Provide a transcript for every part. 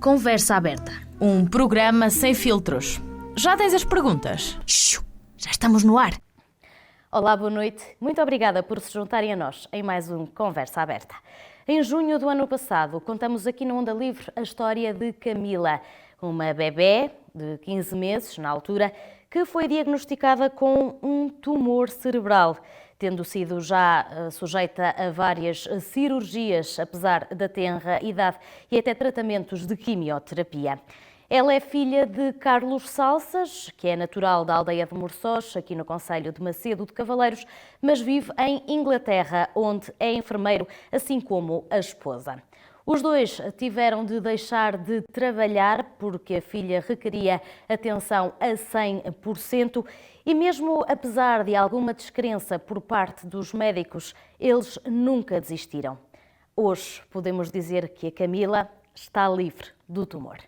Conversa Aberta. Um programa sem filtros. Já tens as perguntas? Já estamos no ar. Olá, boa noite. Muito obrigada por se juntarem a nós em mais um Conversa Aberta. Em junho do ano passado, contamos aqui no Onda Livre a história de Camila, uma bebé de 15 meses, na altura, que foi diagnosticada com um tumor cerebral, tendo sido já sujeita a várias cirurgias, apesar da tenra idade, e até tratamentos de quimioterapia. Ela é filha de Carlos Salsas, que é natural da aldeia de Morçós, aqui no concelho de Macedo de Cavaleiros, mas vive em Inglaterra, onde é enfermeiro, assim como a esposa. Os dois tiveram de deixar de trabalhar porque a filha requeria atenção a 100% e mesmo apesar de alguma descrença por parte dos médicos, eles nunca desistiram. Hoje podemos dizer que a Camila está livre do tumor.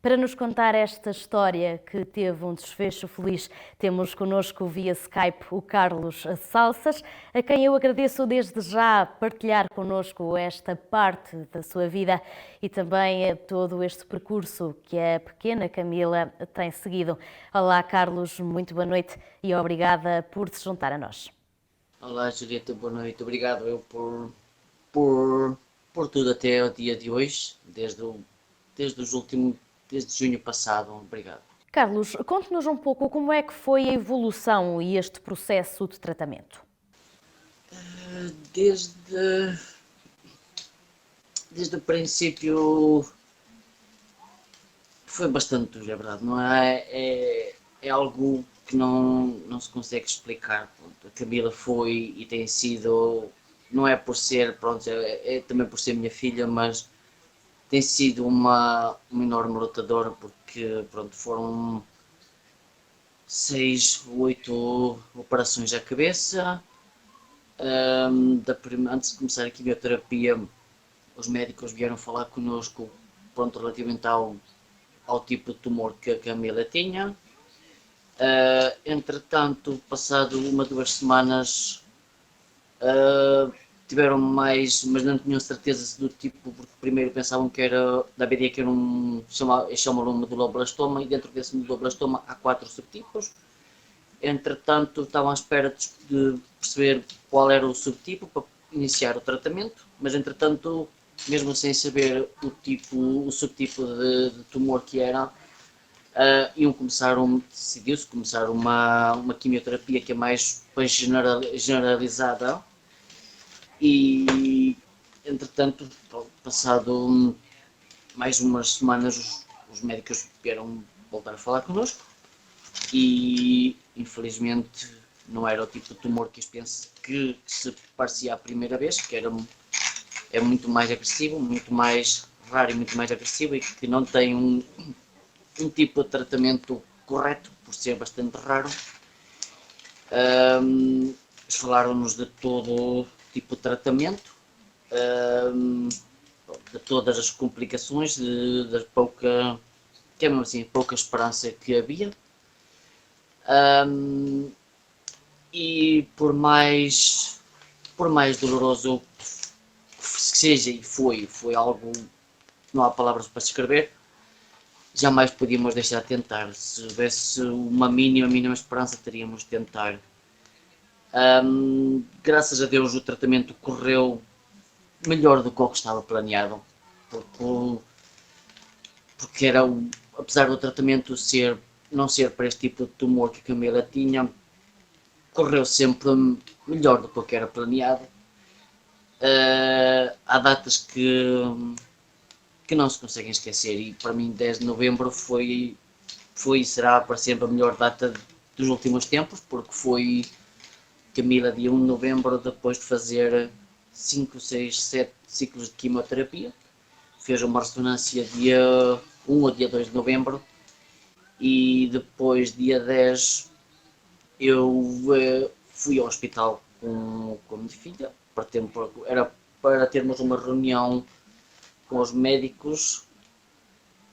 Para nos contar esta história que teve um desfecho feliz, temos connosco via Skype o Carlos Salsas, a quem eu agradeço desde já partilhar connosco esta parte da sua vida e também todo este percurso que a pequena Camila tem seguido. Olá, Carlos, muito boa noite e obrigada por se juntar a nós. Olá, Julieta, boa noite. Obrigado eu por tudo até ao dia de hoje, desde junho passado. Obrigado. Carlos, conte-nos um pouco como é que foi a evolução e este processo de tratamento. Desde o princípio foi bastante duro, é verdade, não é? É algo que não se consegue explicar. A Camila foi e tem sido, não é por ser, pronto, é também por ser minha filha, mas tem sido uma enorme lutadora porque pronto, foram 6, 8 operações à cabeça. Antes de começar a quimioterapia, os médicos vieram falar connosco pronto, relativamente ao tipo de tumor que a Camila tinha. Entretanto, passado 1-2 semanas, tiveram mais, mas não tinham certeza do tipo, porque primeiro pensavam que era, da BD que era chamam-lhe um meduloblastoma, e dentro desse meduloblastoma há 4 subtipos. Entretanto, estavam à espera de perceber qual era o subtipo para iniciar o tratamento, mas entretanto, mesmo sem saber o subtipo de tumor que era, decidiu-se começar uma quimioterapia que é mais generalizada. E, entretanto, passado mais umas semanas, os médicos vieram voltar a falar connosco e, infelizmente, não era o tipo de tumor que se parecia à primeira vez, que é muito mais agressivo, muito mais raro e muito mais agressivo, e que não tem um tipo de tratamento correto, por ser bastante raro. Eles falaram-nos de todo tipo de tratamento, de todas as complicações, da pouca, que é mesmo assim, pouca esperança que havia. E por mais doloroso que seja, e foi algo, não há palavras para descrever, jamais podíamos deixar de tentar. Se houvesse uma mínima esperança, teríamos de tentar. Graças a Deus o tratamento correu melhor do que o que estava planeado, porque apesar do tratamento não ser para este tipo de tumor que a Camila tinha, correu sempre melhor do que o que era planeado. Há datas que não se conseguem esquecer, e para mim 10 de novembro foi e será para sempre a melhor data dos últimos tempos, porque foi Camila dia 1 de novembro, depois de fazer 5, 6, 7 ciclos de quimioterapia, fez uma ressonância dia 1 ou dia 2 de novembro, e depois dia 10 eu fui ao hospital com a minha filha, era para termos uma reunião com os médicos,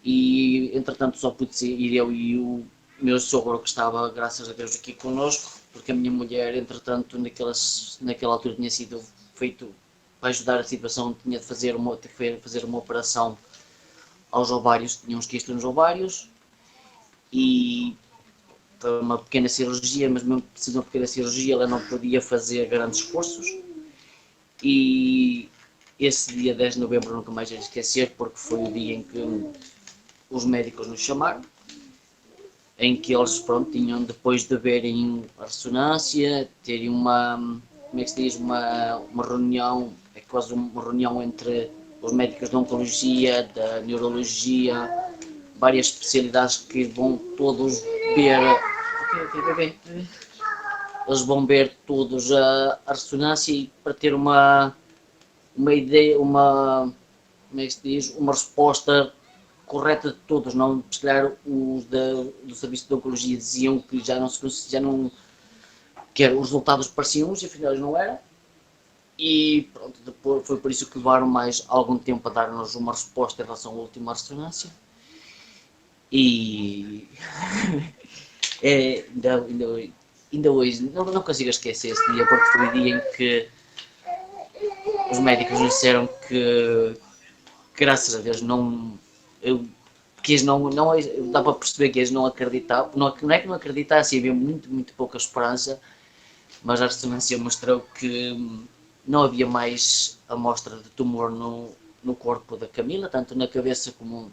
e entretanto só pude ir eu e o meu sogro, que estava, graças a Deus, aqui connosco, porque a minha mulher, entretanto, naquela altura tinha sido feito para ajudar a situação, tinha de fazer uma operação aos ovários, tinha uns quistos nos ovários, e foi uma pequena cirurgia, mas mesmo que seja uma pequena cirurgia, ela não podia fazer grandes esforços. E esse dia 10 de novembro nunca mais ia esquecer, porque foi o dia em que os médicos nos chamaram, em que eles, pronto, tinham, depois de verem a ressonância, terem uma, como é que se diz, uma reunião, é quase uma reunião entre os médicos da oncologia, da neurologia, várias especialidades que vão todos ver, eles vão ver todos a ressonância, e para ter uma ideia, como é que se diz, uma resposta correta de todos. Não, se calhar os do serviço de oncologia diziam que que os resultados pareciam uns e afinal não eram. E pronto, depois foi por isso que levaram mais algum tempo a dar-nos uma resposta em relação à última ressonância. E ainda hoje não consigo esquecer esse dia, porque foi o dia em que os médicos nos disseram que, graças a Deus, que eles não dá para perceber que eles não acreditavam, não é que não acreditassem, havia muito pouca esperança, mas a ressonância mostrou que não havia mais amostra de tumor no corpo da Camila, tanto na cabeça como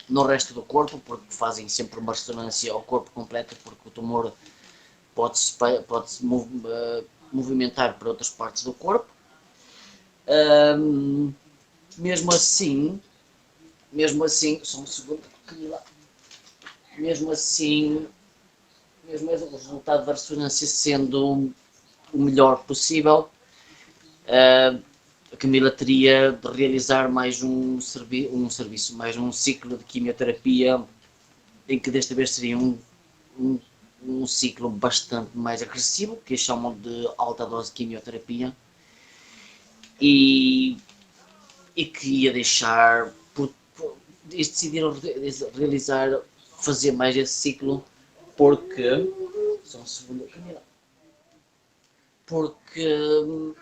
no resto do corpo, porque fazem sempre uma ressonância ao corpo completo, porque o tumor pode-se movimentar para outras partes do corpo. Mesmo assim, só um segundo, Camila. Mesmo assim, mesmo o resultado da ressonância sendo o melhor possível, a Camila teria de realizar mais um ciclo de quimioterapia, em que desta vez seria um ciclo bastante mais agressivo, que eles chamam de alta dose de quimioterapia, e que ia deixar, eles decidiram fazer mais esse ciclo, porque, só um segundo, Camila, porque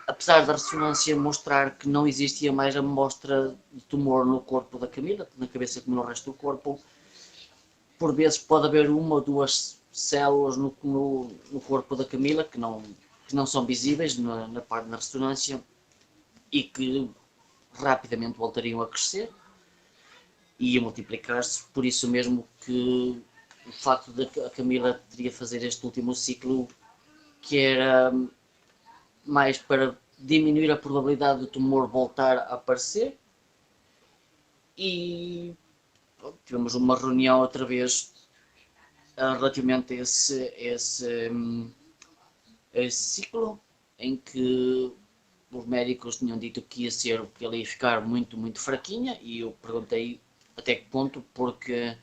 apesar da ressonância mostrar que não existia mais amostra de tumor no corpo da Camila, na cabeça como no resto do corpo, por vezes pode haver uma ou duas células no corpo da Camila que não são visíveis na parte da ressonância e que rapidamente voltariam a crescer e a multiplicar-se. Por isso mesmo que o facto de a Camila teria fazer este último ciclo, que era mais para diminuir a probabilidade do tumor voltar a aparecer, e pronto, tivemos uma reunião outra vez relativamente a esse ciclo, em que os médicos tinham dito que ela ia ficar muito fraquinha, e eu perguntei até que ponto, porque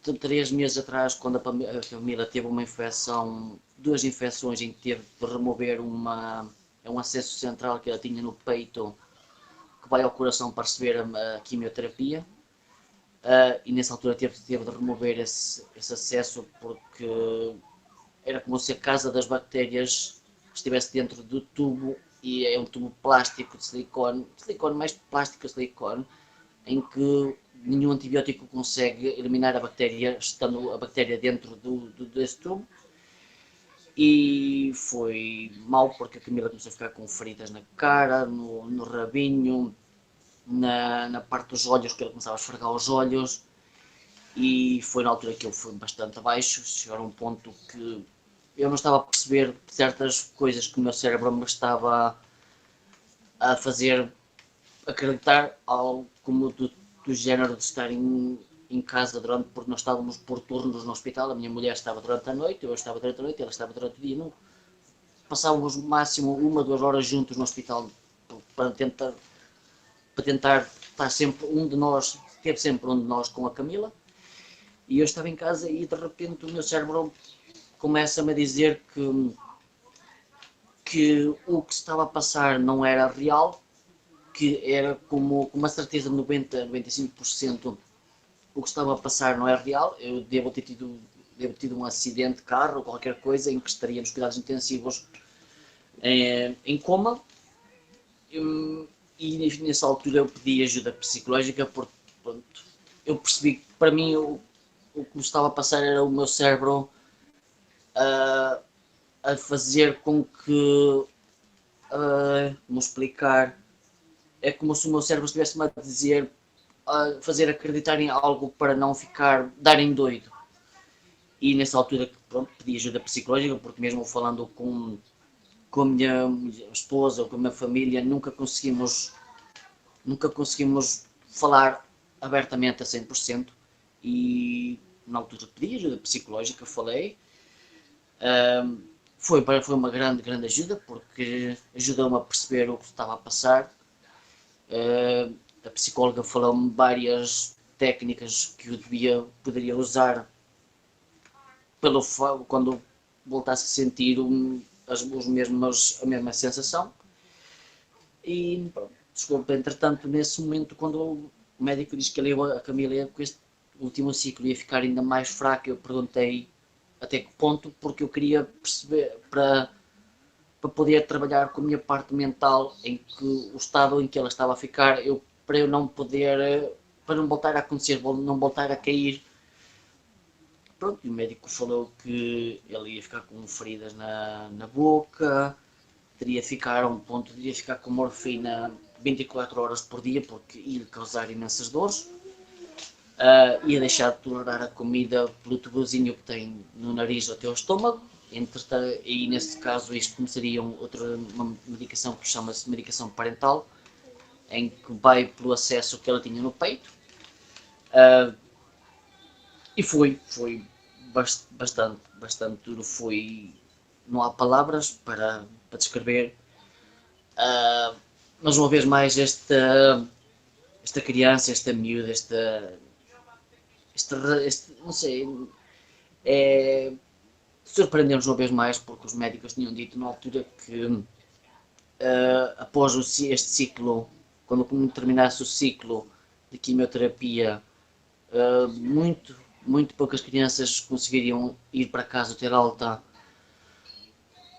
3 meses atrás, quando a Camila teve uma infecção, 2 infecções, em que teve de remover um acesso central que ela tinha no peito, que vai ao coração para receber a quimioterapia, e nessa altura teve de remover esse acesso, porque era como se a casa das bactérias estivesse dentro do tubo, e é um tubo plástico de silicone, mais plástico de silicone, em que nenhum antibiótico consegue eliminar a bactéria, estando a bactéria dentro desse tubo. E foi mau, porque a Camila começou a ficar com feridas na cara, no rabinho, na parte dos olhos, que ela começava a esfregar os olhos, e foi na altura que eu fui bastante abaixo. Chegou a um ponto que eu não estava a perceber certas coisas que o meu cérebro me estava a fazer acreditar, algo como do género de estar em casa porque nós estávamos por turnos no hospital. A minha mulher estava durante a noite, eu estava durante a noite, ela estava durante o dia. Não, passávamos máximo 1 ou 2 horas juntos no hospital para tentar estar sempre teve sempre um de nós com a Camila. E eu estava em casa e de repente o meu cérebro começa-me a dizer que o que se estava a passar não era real, que era com uma certeza de 90-95% o que estava a passar não é real. Eu devo ter tido um acidente de carro ou qualquer coisa em que estaria nos cuidados intensivos em coma, E nessa altura eu pedi ajuda psicológica porque pronto, eu percebi que para mim o que me estava a passar era o meu cérebro a fazer com que, como explicar, é como se o meu cérebro estivesse-me a dizer, a fazer acreditar em algo para não dar em doido. E nessa altura, pronto, pedi ajuda psicológica, porque mesmo falando com a minha esposa ou com a minha família, nunca conseguimos falar abertamente a 100%. E na altura pedi ajuda psicológica, falei. Foi uma grande ajuda, porque ajudou-me a perceber o que estava a passar. A psicóloga falou-me várias técnicas que eu poderia usar quando voltasse a sentir a mesma sensação. E pronto, desculpa, entretanto, nesse momento, quando o médico disse que a Camila, com este último ciclo, ia ficar ainda mais fraca, eu perguntei até que ponto, porque eu queria perceber, para poder trabalhar com a minha parte mental, em que o estado em que ela estava a ficar, para eu não poder, para não voltar a acontecer, não voltar a cair. Pronto, e o médico falou que ele ia ficar com feridas na boca, teria ficar a um ponto, teria ficar com morfina 24 horas por dia, porque ia causar imensas dores. Ia deixar de tolerar a comida pelo tubozinho que tem no nariz até ao estômago. E nesse caso isto começaria uma medicação que chama-se medicação parental, em que vai pelo acesso que ela tinha no peito. E foi bastante duro, não há palavras para descrever, mas uma vez mais esta criança, esta miúda, não sei, surpreendeu-nos uma vez mais, porque os médicos tinham dito na altura que após este ciclo, quando terminasse o ciclo de quimioterapia, muito poucas crianças conseguiriam ir para casa ter alta,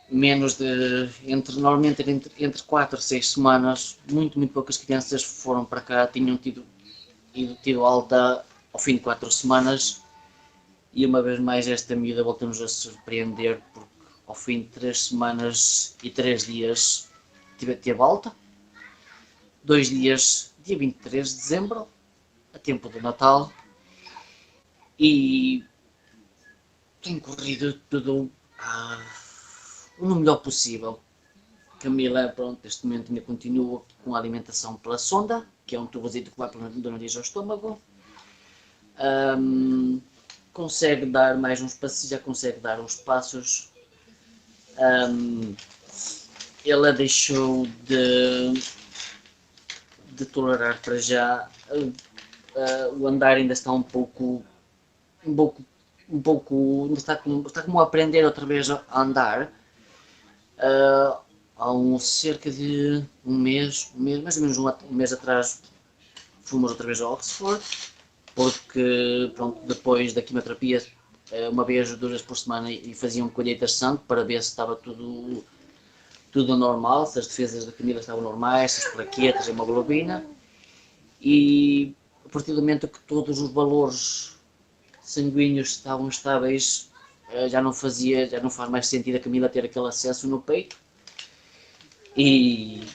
normalmente entre 4 a 6 semanas. Muito poucas crianças foram para cá, tinham tido alta ao fim de 4 semanas. E uma vez mais esta miúda voltamos a surpreender, porque ao fim de 3 semanas e 3 dias teve alta. 2 dias, dia 23 de dezembro, a tempo do Natal. E tem corrido tudo no melhor possível. Camila, pronto, neste momento ainda continua com a alimentação pela sonda, que é um tubozinho que vai do nariz ao estômago. Consegue dar mais uns passos, já consegue dar uns passos. Ela deixou de tolerar para já. O andar ainda está um pouco ainda está como a aprender outra vez a andar. Há cerca de um mês, mais ou menos um mês atrás, fomos outra vez a Oxford, porque pronto, depois da quimioterapia, uma vez, 2 vezes por semana, e faziam colheita de sangue para ver se estava tudo normal, se as defesas da Camila estavam normais, se as plaquetas, a hemoglobina. E a partir do momento que todos os valores sanguíneos estavam estáveis, já não faz mais sentido a Camila ter aquele acesso no peito. E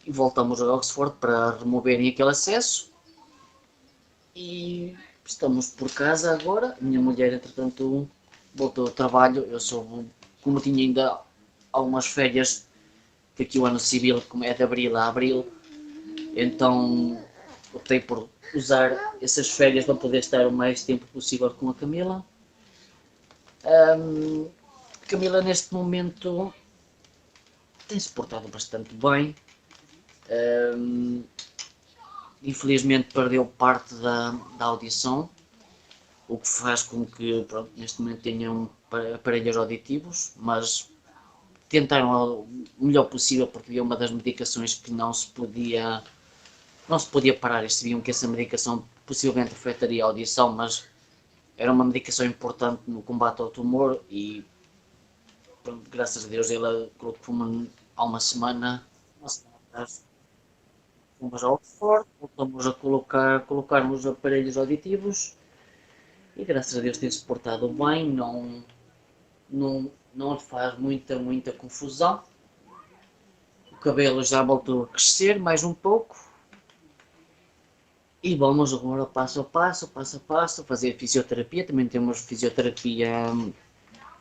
voltamos a Oxford para removerem aquele acesso. E estamos por casa agora. A minha mulher, entretanto, voltou ao trabalho. Como tinha ainda algumas férias, que aqui o ano civil é de abril a abril, então optei por usar essas férias para poder estar o mais tempo possível com a Camila. Camila, neste momento, tem-se portado bastante bem. Infelizmente perdeu parte da audição, o que faz com que, pronto, neste momento tenham aparelhos auditivos, mas tentaram o melhor possível, porque havia uma das medicações que não se podia parar. Eles sabiam que essa medicação possivelmente afetaria a audição, mas era uma medicação importante no combate ao tumor. E pronto, graças a Deus ela colocou-me há uma semana atrás, fomos ao Oxford, voltamos a colocarmos aparelhos auditivos e graças a Deus tem-se portado bem, não faz muita confusão. O cabelo já voltou a crescer mais um pouco. E vamos agora passo a passo, fazer fisioterapia. Também temos fisioterapia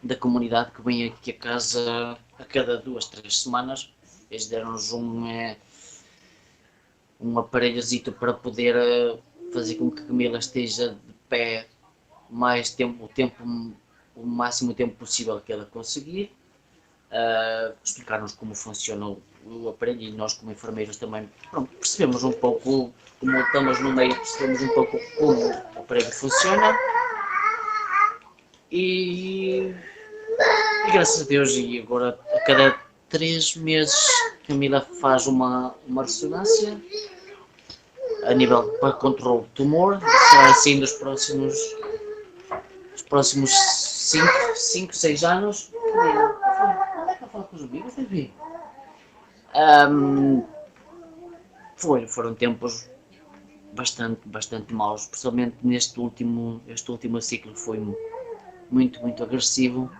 da comunidade que vem aqui a casa a cada 2, 3 semanas. Eles deram-nos um aparelhozito para poder fazer com que a Camila esteja de pé mais tempo, o máximo tempo possível que ela conseguir. Explicar-nos como funciona o aparelho e nós como enfermeiros também percebemos um pouco, como estamos no meio, percebemos um pouco como o aparelho funciona e graças a Deus e agora a cada 3 meses Camila faz uma ressonância a nível para controle de tumor, será assim nos próximos 5, 6 anos. Falar com os amigos, bebê. Foram tempos bastante maus, especialmente este último ciclo foi muito agressivo,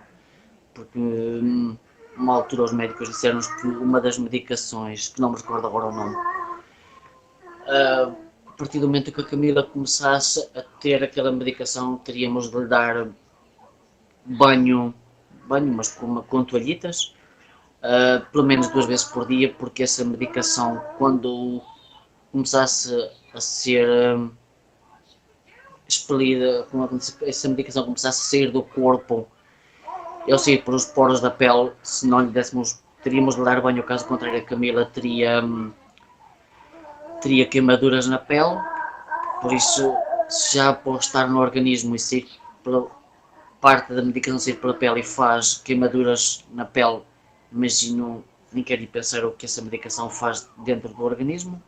porque uma altura os médicos disseram-nos que uma das medicações, que não me recordo agora o nome, a partir do momento que a Camila começasse a ter aquela medicação, teríamos de lhe dar banho, mas com toalhitas, pelo menos 2 vezes por dia, porque essa medicação, quando começasse a ser expelida, essa medicação começasse a sair do corpo, eu sair por os poros da pele, se não lhe dessemos, teríamos de dar banho, caso contrário a Camila teria queimaduras na pele, por isso, se já após estar no organismo e sair pela parte da medicação sair pela pele e faz queimaduras na pele, imagino, nem quero ir pensar o que essa medicação faz dentro do organismo,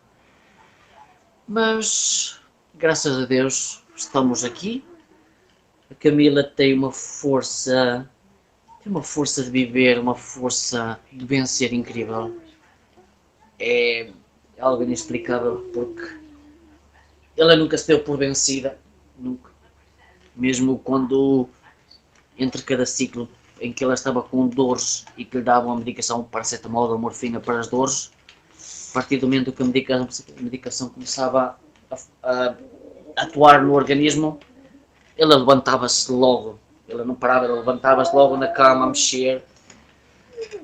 mas graças a Deus estamos aqui. A Camila tem uma força de viver, uma força de vencer incrível. É algo inexplicável porque ela nunca se deu por vencida, nunca. Mesmo quando entre cada ciclo em que ela estava com dores e que lhe davam a medicação paracetamol ou morfina para as dores, a partir do momento que a medicação começava a atuar no organismo, ela levantava-se logo, ela não parava, ela levantava-se logo na cama a mexer.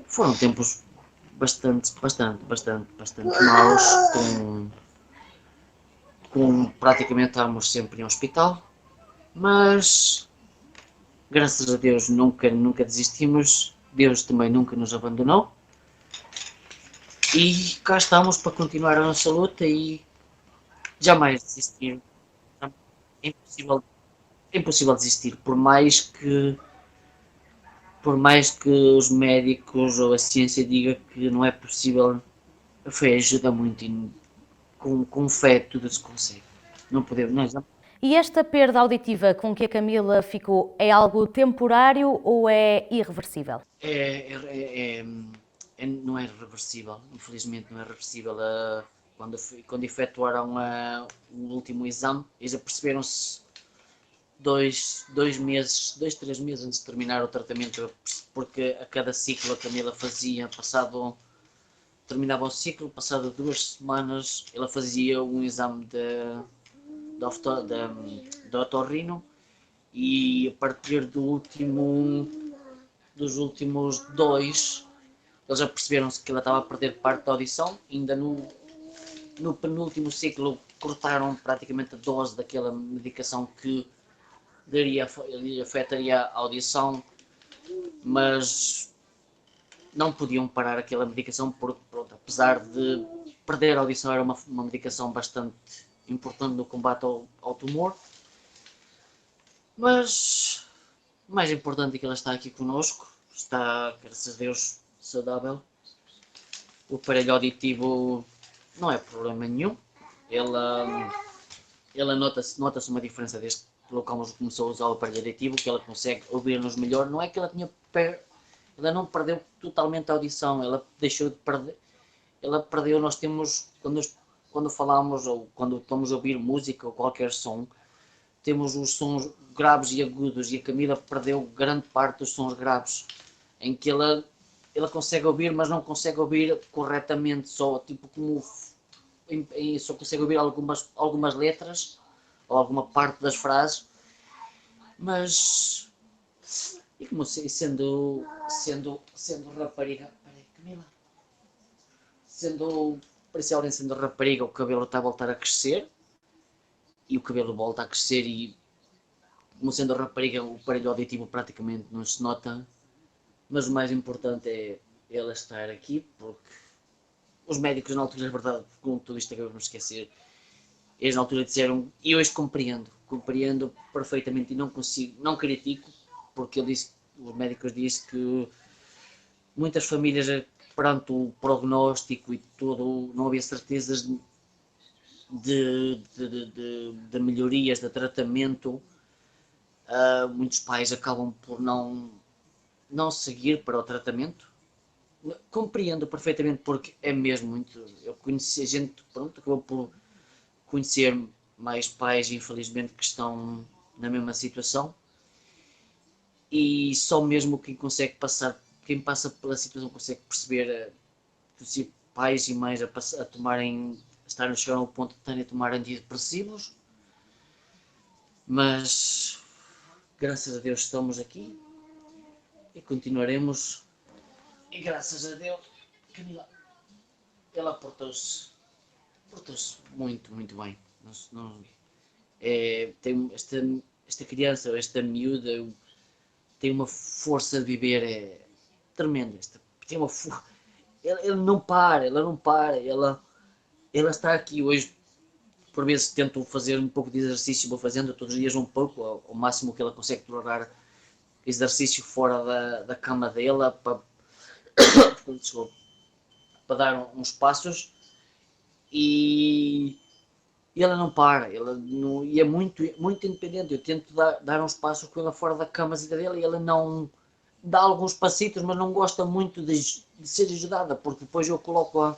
Foram tempos bastante maus, com praticamente estávamos sempre em hospital, mas graças a Deus nunca desistimos, Deus também nunca nos abandonou e cá estamos para continuar a nossa luta e jamais desistir. É impossível desistir, por mais que os médicos ou a ciência diga que não é possível, a fé ajuda muito e com fé tudo se consegue. Não podemos, E esta perda auditiva com que a Camila ficou é algo temporário ou é irreversível? Não é reversível, infelizmente não é reversível. Quando efetuaram o último exame, eles aperceberam-se 2, 3 meses antes de terminar o tratamento, porque a cada ciclo a Camila fazia, terminava o ciclo, passado 2 semanas, ela fazia um exame de otorrino e a partir dos últimos 2, eles já perceberam-se que ela estava a perder parte da audição, ainda no penúltimo ciclo cortaram praticamente a dose daquela medicação que afetaria a audição, mas não podiam parar aquela medicação porque, pronto, apesar de perder a audição, era uma medicação bastante importante no combate ao tumor, mas o mais importante é que ela está aqui connosco, está, graças a Deus, saudável. O aparelho auditivo não é problema nenhum, ela nota-se uma diferença desde que começou a usar o aparelho auditivo, que ela consegue ouvir-nos melhor. Não é que ela não perdeu totalmente a audição, ela deixou de perder, ela perdeu, nós temos, quando quando falamos ou quando estamos a ouvir música ou qualquer som, temos os sons graves e agudos, e a Camila perdeu grande parte dos sons graves, em que ela consegue ouvir, mas não consegue ouvir corretamente, só tipo como só consegue ouvir algumas letras ou alguma parte das frases, mas e como sendo rapariga, peraí, Camila, parecia alguém sendo rapariga, o cabelo está a voltar a crescer e o cabelo volta a crescer, e como sendo rapariga o aparelho auditivo praticamente não se nota, mas o mais importante é ela estar aqui, porque os médicos na altura, na verdade, com tudo isto acabamos de esquecer, eles na altura disseram, e eu hoje compreendo perfeitamente e não critico, porque os médicos disseram que muitas famílias, perante o prognóstico e tudo, não havia certezas de melhorias, de tratamento. Muitos pais acabam por não seguir para o tratamento. Compreendo perfeitamente, porque é mesmo muito. Eu conheci a gente, pronto, acabou por conhecer mais pais, infelizmente, que estão na mesma situação, e só mesmo quem passa pela situação consegue perceber que pais e mães a tomarem, estarem a chegar ao ponto de terem a tomar antidepressivos, mas graças a Deus estamos aqui e continuaremos, e graças a Deus, Camila, ela portou-se muito, muito bem. Tem esta criança, esta miúda, tem uma força de viver tremenda. Tem uma ela não para, ela está aqui hoje. Por vezes tento fazer um pouco de exercício, vou fazendo todos os dias um pouco, ao máximo que ela consegue tolerar exercício fora da cama dela, para dar uns passos, e ela não para, e é muito, muito independente. Eu tento dar uns passos com ela fora da camazita dela, e ela não dá alguns passitos, mas não gosta muito de ser ajudada, porque depois eu coloco-a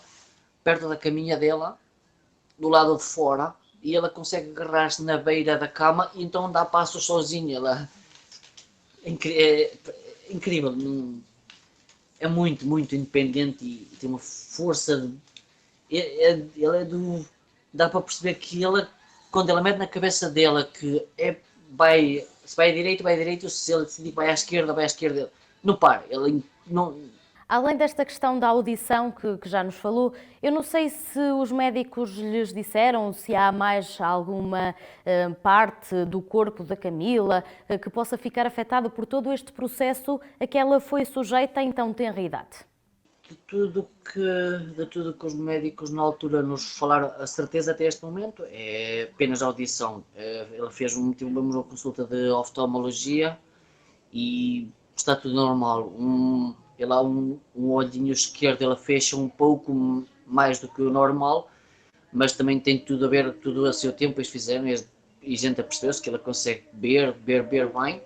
perto da caminha dela, do lado de fora, e ela consegue agarrar-se na beira da cama e então dá passos sozinha. Ela é incrível, é muito, muito independente, e tem uma força ela dá para perceber que ela, quando ela mete na cabeça dela que se vai a direito, se ela decidir que vai à esquerda, não para, ela não. Além desta questão da audição que já nos falou, eu não sei se os médicos lhes disseram se há mais alguma parte do corpo da Camila que possa ficar afetada por todo este processo a que ela foi sujeita em tão tenra idade. De tudo que os médicos na altura nos falaram, a certeza até este momento é apenas a audição. Ela tivemos uma consulta de oftalmologia e está tudo normal. Ela há um olhinho esquerdo, ela fecha um pouco mais do que o normal, mas também tem tudo a ver, tudo a seu tempo. Eles fizeram, e a gente percebeu-se que ela consegue ver bem.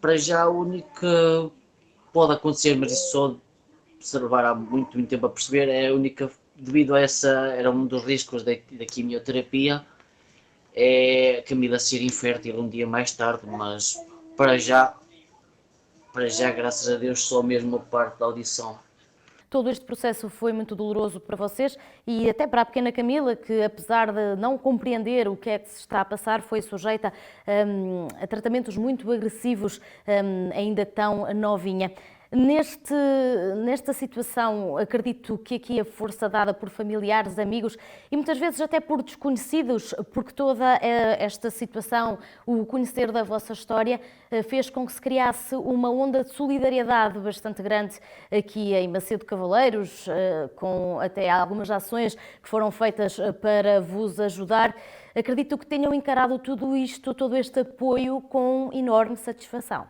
Para já, o único que pode acontecer, mas isso só se levar há muito, muito tempo a perceber, é a única, devido a era um dos riscos da quimioterapia, é a Camila ser infértil um dia mais tarde, mas para já, graças a Deus, só mesmo a parte da audição. Todo este processo foi muito doloroso para vocês e até para a pequena Camila, que apesar de não compreender o que é que se está a passar, foi sujeita a tratamentos muito agressivos, ainda tão novinha. Nesta situação, acredito que aqui a força dada por familiares, amigos e muitas vezes até por desconhecidos, porque toda esta situação, o conhecer da vossa história, fez com que se criasse uma onda de solidariedade bastante grande aqui em Macedo Cavaleiros, com até algumas ações que foram feitas para vos ajudar. Acredito que tenham encarado tudo isto, todo este apoio, com enorme satisfação.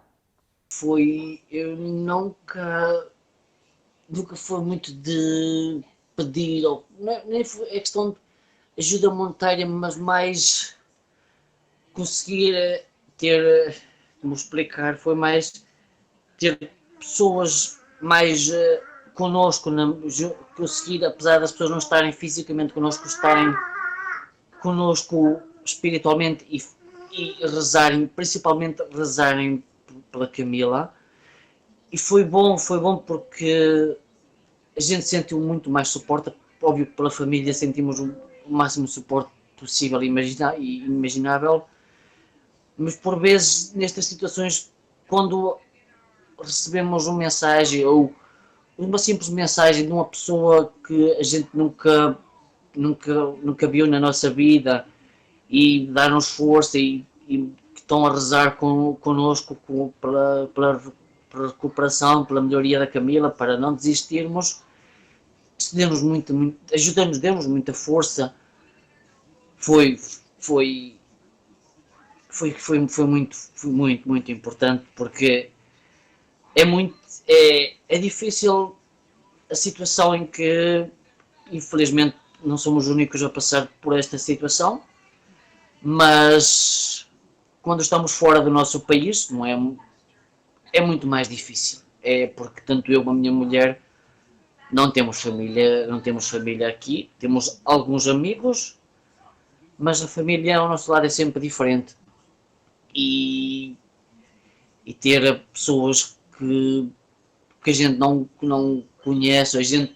Eu nunca foi muito de pedir, nem foi a questão de ajuda monetária, mas mais conseguir como explicar, foi mais ter pessoas mais connosco, conseguir, apesar das pessoas não estarem fisicamente connosco, estarem connosco espiritualmente e rezarem, principalmente rezarem pela Camila. E foi bom porque a gente sentiu muito mais suporte, óbvio que pela família sentimos o máximo suporte possível e imaginável, mas por vezes nestas situações, quando recebemos uma mensagem ou uma simples mensagem de uma pessoa que a gente nunca viu na nossa vida e dar-nos força e que estão a rezar connosco pela recuperação, pela melhoria da Camila, para não desistirmos, ajuda-nos, deu-nos muita força. Foi muito importante, porque é difícil a situação em que, infelizmente, não somos os únicos a passar por esta situação, mas quando estamos fora do nosso país, não é muito mais difícil. É porque tanto eu como a minha mulher não temos família aqui, temos alguns amigos, mas a família ao nosso lado é sempre diferente. E ter pessoas que a gente não conhece, a gente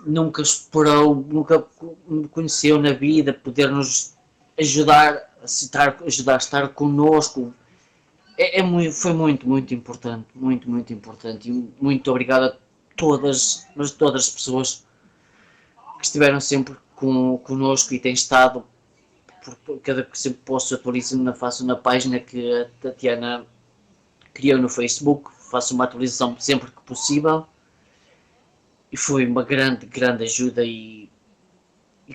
nunca esperou, nunca conheceu na vida, poder nos ajudar a estar connosco, foi muito importante, muito importante, e muito obrigado a todas as pessoas que estiveram sempre connosco e têm estado. Cada que sempre posto atualizo faço na página que a Tatiana criou no Facebook, faço uma atualização sempre que possível, e foi uma grande ajuda, e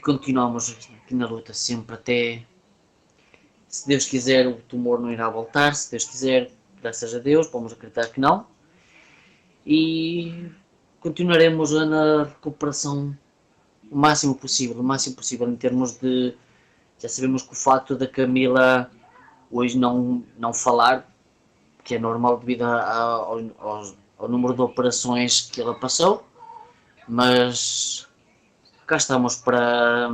continuamos aqui na luta sempre até, se Deus quiser, o tumor não irá voltar, se Deus quiser, graças a Deus, vamos acreditar que não, e continuaremos na recuperação o máximo possível em termos de. Já sabemos que o facto da Camila hoje não falar, que é normal devido ao número de operações que ela passou, mas cá estamos para.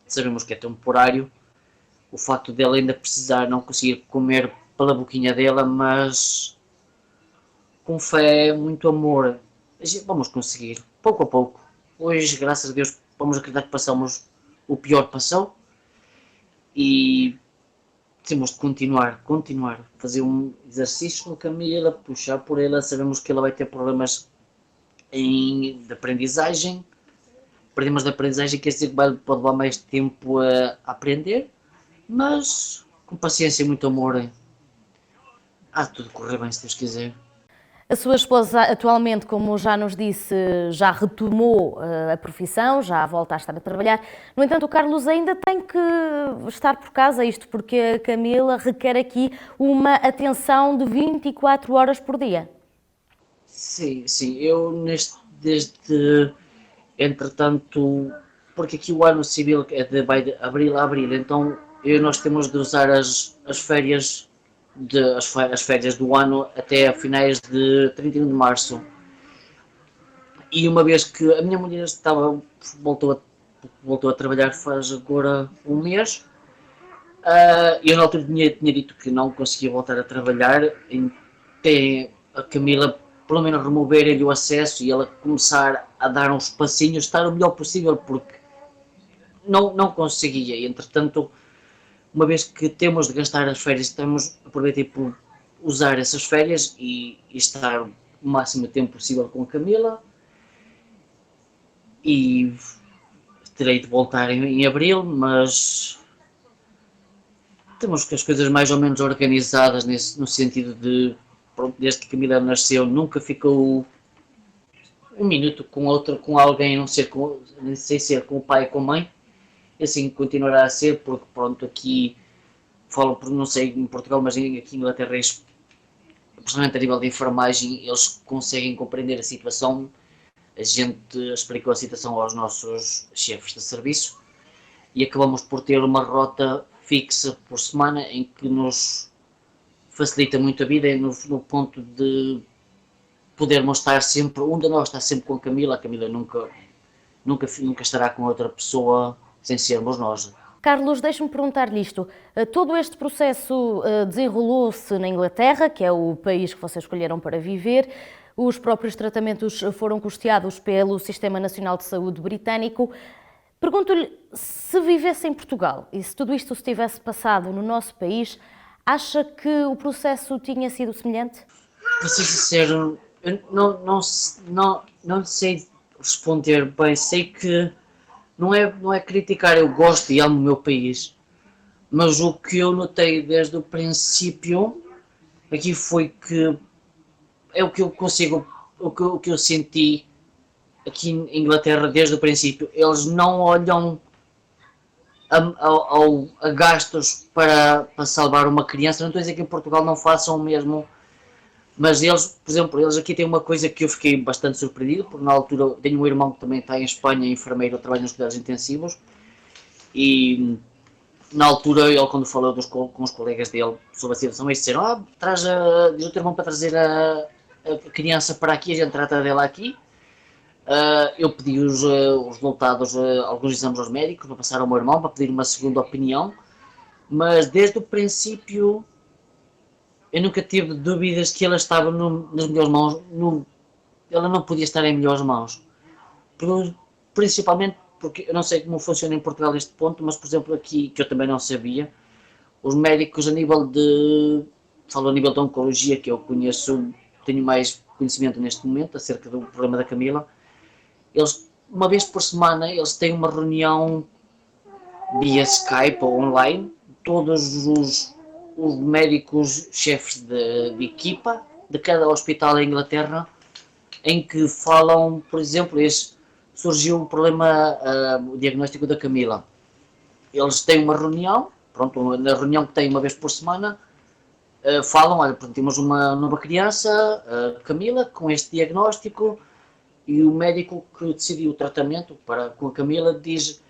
Sabemos que é temporário, o facto dela ainda precisar não conseguir comer pela boquinha dela, mas com fé, muito amor, vamos conseguir, pouco a pouco. Hoje, graças a Deus, vamos acreditar que passamos o pior passou. E temos de continuar, fazer um exercício com a Camila, puxar por ela. Sabemos que ela vai ter problemas de aprendizagem, problemas de aprendizagem, quer dizer que pode levar mais tempo a aprender, mas com paciência e muito amor, há de tudo correr bem, se Deus quiser. A sua esposa atualmente, como já nos disse, já retomou a profissão, já volta a estar a trabalhar. No entanto, o Carlos ainda tem que estar por casa, isto porque a Camila requer aqui uma atenção de 24 horas por dia. Sim, eu desde, entretanto, porque aqui o ano civil vai de abril a abril, então nós temos de usar as férias as férias do ano até a finais de 31 de março. E uma vez que a minha mulher voltou a trabalhar faz agora um mês, eu na altura tinha dito que não conseguia voltar a trabalhar, até a Camila pelo menos remover-lhe o acesso e ela começar a dar uns passinhos, estar o melhor possível, porque não conseguia. E, entretanto, uma vez que temos de gastar as férias, aproveitar por usar essas férias e estar o máximo tempo possível com a Camila, e terei de voltar em abril, mas temos que as coisas mais ou menos organizadas no sentido de, desde que a Camila nasceu, nunca ficou um minuto com alguém, sem ser com o pai e com a mãe. Assim continuará a ser, porque pronto, aqui falo por, não sei em Portugal, mas aqui em Inglaterra, principalmente a nível de enfermagem, eles conseguem compreender a situação. A gente explicou a situação aos nossos chefes de serviço e acabamos por ter uma rota fixa por semana, em que nos facilita muito a vida, no ponto de podermos estar sempre, um de nós está sempre com a Camila nunca estará com outra pessoa sem sermos nós. Carlos, deixe-me perguntar-lhe isto. Todo este processo desenrolou-se na Inglaterra, que é o país que vocês escolheram para viver. Os próprios tratamentos foram custeados pelo Sistema Nacional de Saúde britânico. Pergunto-lhe, se vivesse em Portugal e se tudo isto se tivesse passado no nosso país, acha que o processo tinha sido semelhante? Para ser sincero, eu não sei responder bem. Sei que não é criticar, eu gosto e amo o meu país, mas o que eu notei desde o princípio aqui foi que é o que eu consigo, o que eu senti aqui em Inglaterra desde o princípio. Eles não olham a gastos para salvar uma criança. Não estou a dizer que em Portugal não façam o mesmo, mas eles, por exemplo, eles aqui têm uma coisa que eu fiquei bastante surpreendido, porque na altura tenho um irmão que também está em Espanha, enfermeiro, trabalha nos cuidados intensivos, e na altura ele, quando falou com os colegas dele sobre a situação, eles disseram: diz o teu irmão para trazer a criança para aqui, a gente trata dela aqui. Eu pedi os resultados, alguns exames aos médicos, para passar ao meu irmão, para pedir uma segunda opinião, mas desde o princípio eu nunca tive dúvidas que ela estava nas melhores mãos. Ela não podia estar em melhores mãos. Principalmente porque eu não sei como funciona em Portugal este ponto, mas por exemplo aqui, que eu também não sabia, os médicos falo a nível de oncologia, que eu conheço, tenho mais conhecimento neste momento acerca do problema da Camila, eles, uma vez por semana, eles têm uma reunião via Skype ou online, todos os médicos chefes de equipa de cada hospital em Inglaterra, em que falam, por exemplo, surgiu um problema, o diagnóstico da Camila. Eles têm uma reunião, pronto, na reunião que têm uma vez por semana, falam: olha, temos uma nova criança, Camila, com este diagnóstico, e o médico que decidiu o tratamento com a Camila diz: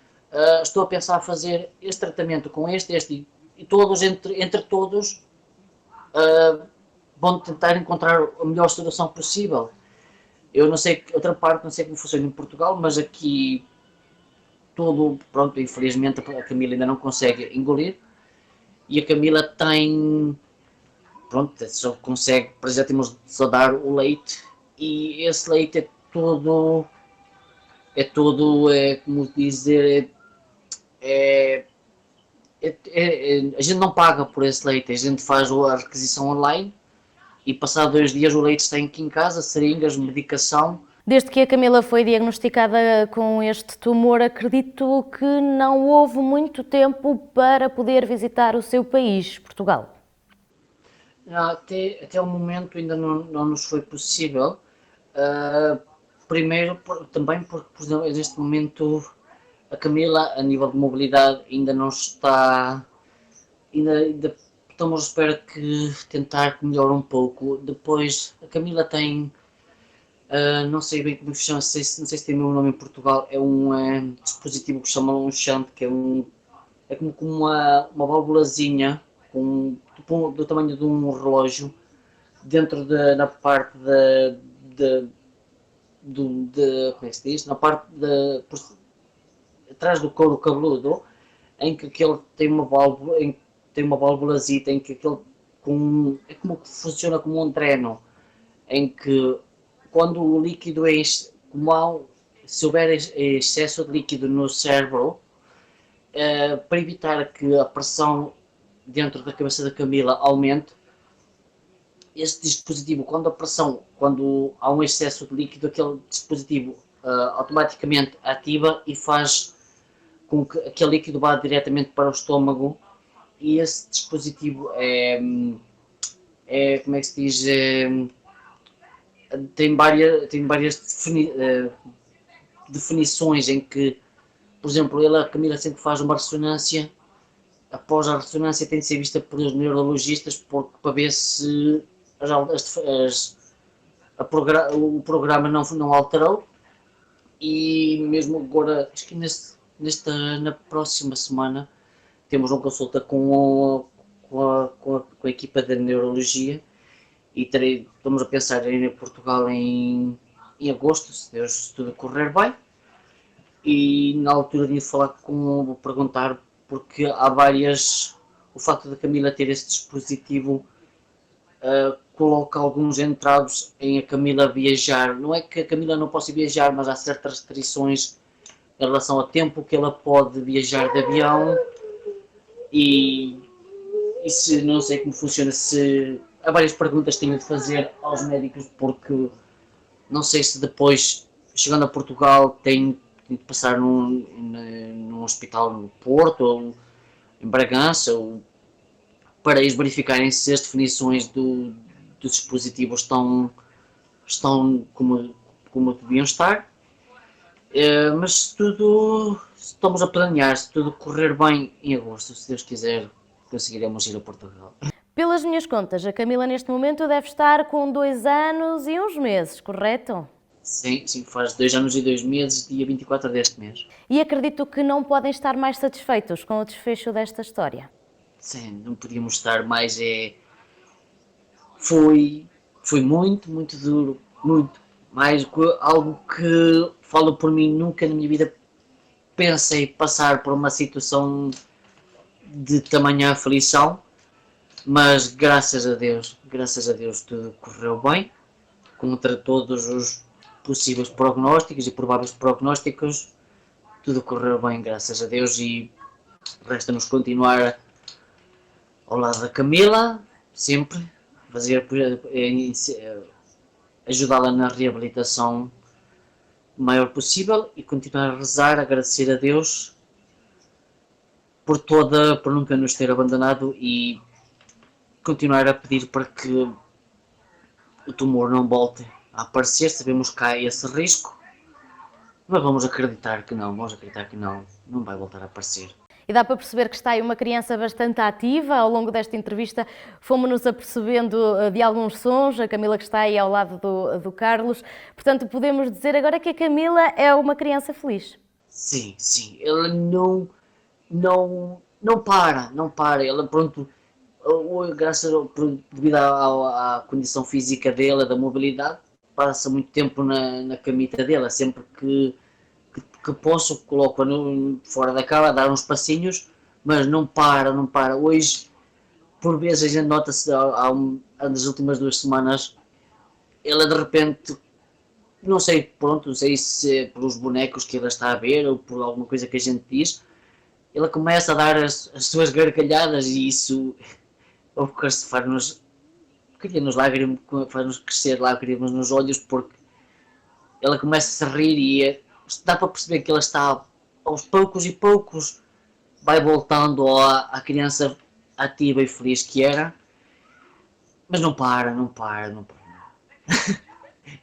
estou a pensar fazer este tratamento com este, e todos, entre todos, vão tentar encontrar a melhor solução possível. Eu não sei, outra parte, não sei como funciona em Portugal, mas aqui pronto, infelizmente a Camila ainda não consegue engolir, e a Camila só consegue, para já temos só dar o leite, e esse leite como dizer, a gente não paga por esse leite, a gente faz a requisição online e passado 2 dias o leite está aqui em casa, seringas, medicação. Desde que a Camila foi diagnosticada com este tumor, acredito que não houve muito tempo para poder visitar o seu país, Portugal. Até o momento ainda não nos foi possível. Primeiro, também porque, por exemplo, neste momento a Camila, a nível de mobilidade, ainda não está. Ainda estamos à espera que tentar que melhore um pouco. Depois, a Camila tem. Não sei bem como se chama, não sei se tem o meu nome em Portugal. É um dispositivo que se chama um shunt, que é como uma válvulazinha do tamanho de um relógio dentro na parte como é que se diz? Na parte atrás do couro cabeludo, em que aquele tem uma válvulazita, em que aquele é como que funciona como um dreno, em que quando o líquido se houver excesso de líquido no cérebro, para evitar que a pressão dentro da cabeça da Camila aumente, este dispositivo, quando há um excesso de líquido, aquele dispositivo automaticamente ativa e faz com que aquele líquido vá diretamente para o estômago, e esse dispositivo como é que se diz, tem várias definições, em que, por exemplo, a Camila sempre faz uma ressonância. Após a ressonância tem de ser vista pelos neurologistas para ver se o programa não alterou, e mesmo agora, acho que na próxima semana, temos uma consulta com a equipa da neurologia, e estamos a pensar em ir a Portugal em agosto, se Deus se tudo correr bem. E na altura de falar vou perguntar, porque há várias. O facto da Camila ter esse dispositivo coloca alguns entraves em a Camila viajar. Não é que a Camila não possa viajar, mas há certas restrições em relação ao tempo que ela pode viajar de avião e se não sei como funciona, se há várias perguntas que tenho de fazer aos médicos, porque não sei se depois, chegando a Portugal, tenho de passar num hospital no Porto ou em Bragança, ou para eles verificarem se as definições do dispositivo estão como deviam estar. Mas se tudo, estamos a planear, se tudo correr bem em agosto, se Deus quiser, conseguiremos ir a Portugal. Pelas minhas contas, a Camila neste momento deve estar com 2 anos e uns meses, correto? Sim, faz 2 anos e 2 meses, dia 24 deste mês. E acredito que não podem estar mais satisfeitos com o desfecho desta história. Sim, não podíamos estar mais. Foi muito, muito duro, muito. Mais algo que, falo por mim, nunca na minha vida pensei passar por uma situação de tamanha aflição, mas graças a Deus tudo correu bem, contra todos os possíveis prognósticos e prováveis prognósticos, tudo correu bem, graças a Deus, e resta-nos continuar ao lado da Camila, sempre, ajudá-la na reabilitação o maior possível e continuar a rezar, agradecer a Deus por nunca nos ter abandonado e continuar a pedir para que o tumor não volte a aparecer. Sabemos que há esse risco, mas vamos acreditar que não vai voltar a aparecer. E dá para perceber que está aí uma criança bastante ativa. Ao longo desta entrevista fomos-nos apercebendo de alguns sons, a Camila que está aí ao lado do Carlos. Portanto, podemos dizer agora que a Camila é uma criança feliz. Sim, ela não para. Ela, pronto, devido à condição física dela, da mobilidade, passa muito tempo na camita dela. Sempre que posso, coloco-a fora da cama, a dar uns passinhos, mas não para. Hoje, por vezes, a gente nota-se, nas últimas 2 semanas, ela de repente, não sei se é pelos bonecos que ela está a ver ou por alguma coisa que a gente diz, ela começa a dar as suas gargalhadas e isso faz-nos crescer lágrimas nos olhos, porque ela começa a rir e dá para perceber que ela está aos poucos vai voltando à criança ativa e feliz que era, mas não para.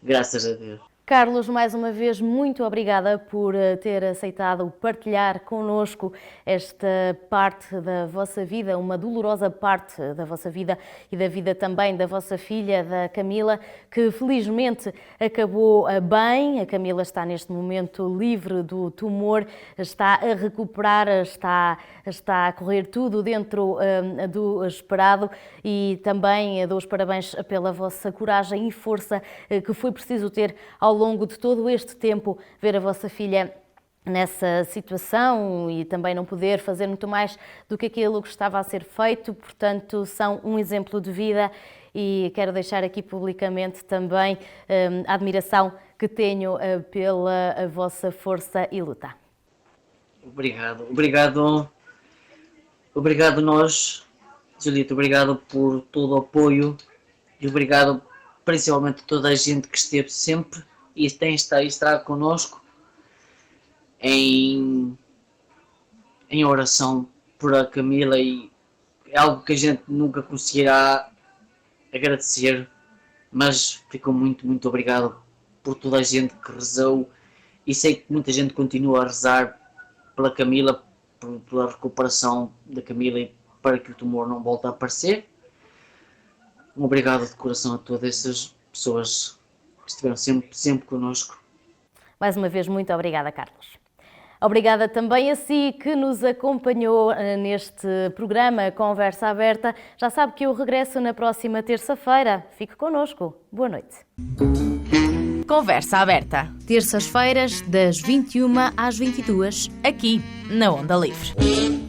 Graças a Deus. Carlos, mais uma vez, muito obrigada por ter aceitado partilhar connosco esta parte da vossa vida, uma dolorosa parte da vossa vida e da vida também da vossa filha, da Camila, que felizmente acabou bem. A Camila está neste momento livre do tumor, está a recuperar, está a correr tudo dentro do esperado e também dou os parabéns pela vossa coragem e força que foi preciso ter ao longo de todo este tempo, ver a vossa filha nessa situação e também não poder fazer muito mais do que aquilo que estava a ser feito. Portanto, são um exemplo de vida e quero deixar aqui publicamente também a admiração que tenho pela vossa força e luta. Obrigado nós, Julito, obrigado por todo o apoio e obrigado principalmente a toda a gente que esteve sempre e estará connosco em oração por a Camila, e é algo que a gente nunca conseguirá agradecer, mas fico muito obrigado por toda a gente que rezou e sei que muita gente continua a rezar pela Camila, pela recuperação da Camila e para que o tumor não volte a aparecer. Um obrigado de coração a todas essas pessoas que estiveram sempre connosco. Mais uma vez, muito obrigada, Carlos. Obrigada também a si que nos acompanhou neste programa Conversa Aberta. Já sabe que eu regresso na próxima terça-feira. Fique connosco. Boa noite. Conversa Aberta. Terças-feiras, das 21 às 22. Aqui, na Onda Livre.